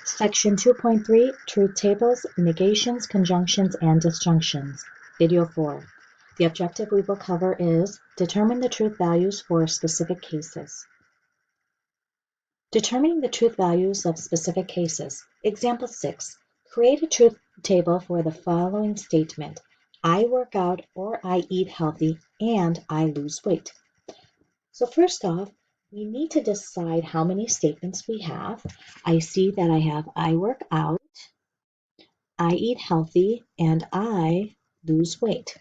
Section 2.3, Truth Tables, Negations, Conjunctions, and Disjunctions. Video 4. The objective we will cover is determine the truth values for specific cases. Determining the truth values of specific cases. Example 6. Create a truth table for the following statement. I work out or I eat healthy and I lose weight. So first off, we need to decide how many statements we have. I see that I have I work out, I eat healthy, and I lose weight.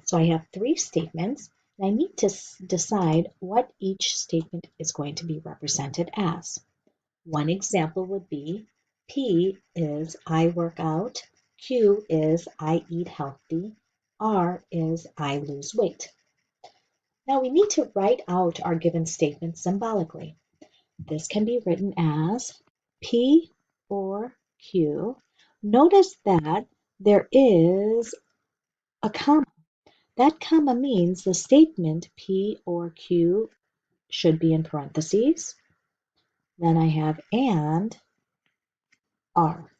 So I have 3 statements, and I need to decide what each statement is going to be represented as. One example would be P is I work out, Q is I eat healthy, R is I lose weight. Now we need to write out our given statement symbolically. This can be written as P or Q. Notice that there is a comma. That comma means the statement P or Q should be in parentheses. Then I have and R.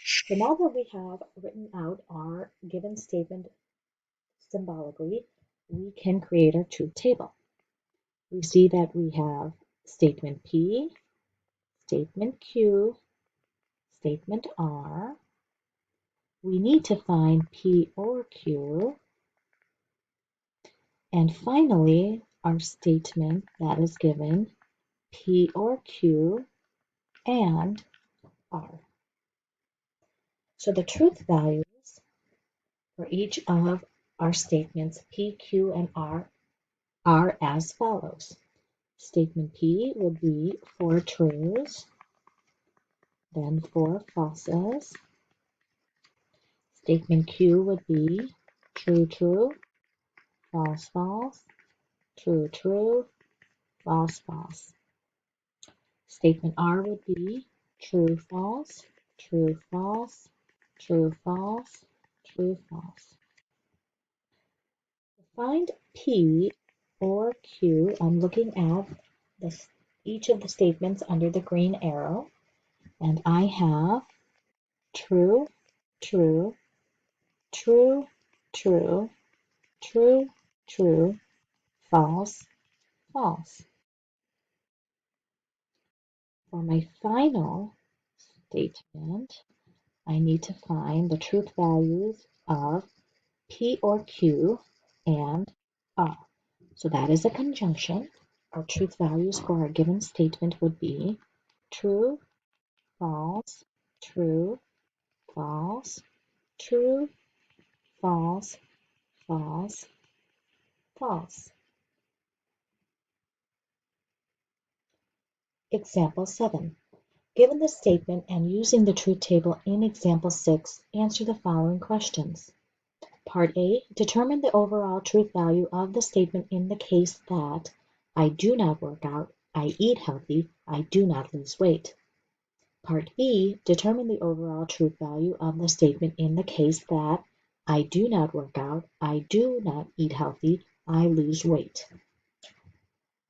So now that we have written out our given statement symbolically, we can create our truth table. We see that we have statement P, statement Q, statement R. We need to find P or Q. And finally, our statement that is given P or Q and R. So the truth values for each of our statements P, Q, and R are as follows. Statement P would be 4 truths, then 4 falses. Statement Q would be true, true, false, false, true, true, false, false. Statement R would be true, false, true, false, true, false, true, false. To find P or Q, I'm looking at each of the statements under the green arrow, and I have true, true, true, true, true, true, false, false. For my final statement, I need to find the truth values of P or Q and R. So that is a conjunction. Our truth values for our given statement would be true, false, true, false, true, false, false, false. Example 7. Given the statement and using the truth table in example 6, answer the following questions. Part A, determine the overall truth value of the statement in the case that I do not work out, I eat healthy, I do not lose weight. Part B, determine the overall truth value of the statement in the case that I do not work out, I do not eat healthy, I lose weight.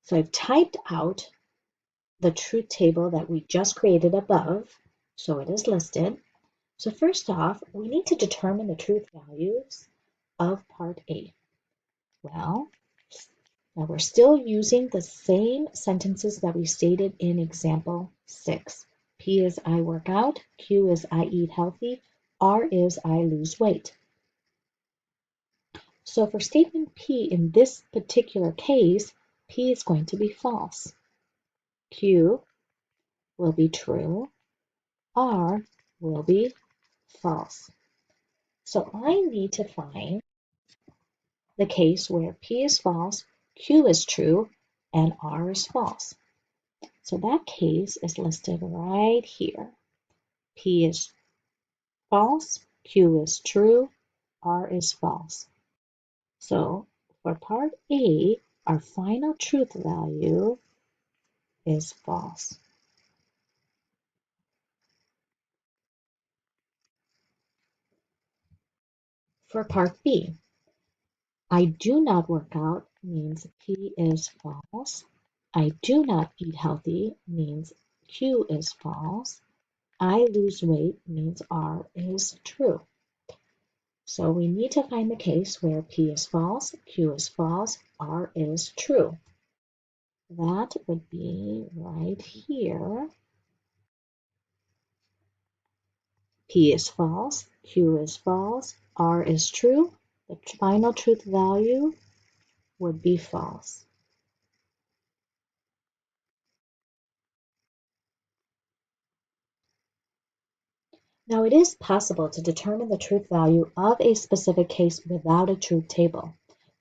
So I've typed out the truth table that we just created above, so it is listed. So first off, we need to determine the truth values of part A. Well, now we're still using the same sentences that we stated in example 6. P is I work out, Q is I eat healthy, R is I lose weight. So for statement P in this particular case, P is going to be false. Q will be true, R will be false. So I need to find the case where P is false, Q is true, and R is false. So that case is listed right here. P is false, Q is true, R is false. So for part A, our final truth value is false. For part B, I do not work out means P is false. I do not eat healthy means Q is false. I lose weight means R is true. So we need to find the case where P is false, Q is false, R is true. That would be right here. P is false, Q is false, R is true. The final truth value would be false. Now it is possible to determine the truth value of a specific case without a truth table.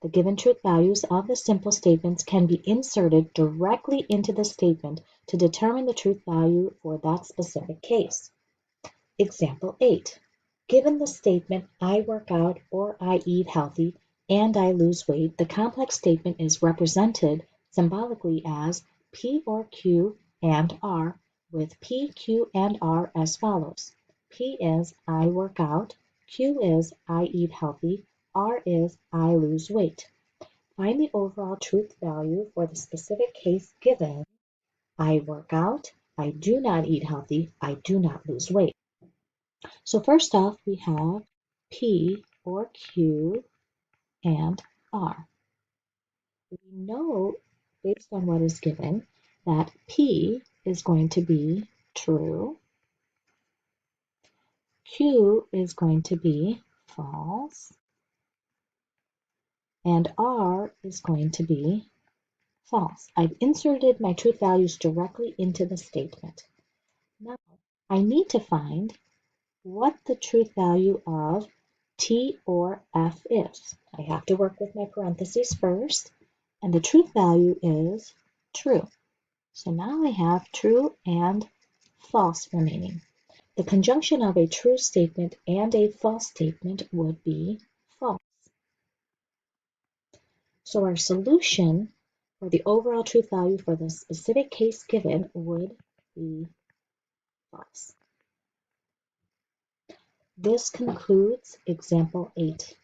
The given truth values of the simple statements can be inserted directly into the statement to determine the truth value for that specific case. Example 8. Given the statement, I work out or I eat healthy and I lose weight, the complex statement is represented symbolically as P or Q and R, with P, Q, and R as follows. P is I work out, Q is I eat healthy, R is I lose weight. Find the overall truth value for the specific case given. I work out, I do not eat healthy, I do not lose weight. So first off, we have P or Q and R. We know, based on what is given, that P is going to be true, Q is going to be false, and R is going to be false. I've inserted my truth values directly into the statement. Now, I need to find what the truth value of T or F is. I have to work with my parentheses first, and the truth value is true. So now I have true and false remaining. The conjunction of a true statement and a false statement would be false. So our solution for the overall truth value for the specific case given would be false. This concludes example 8.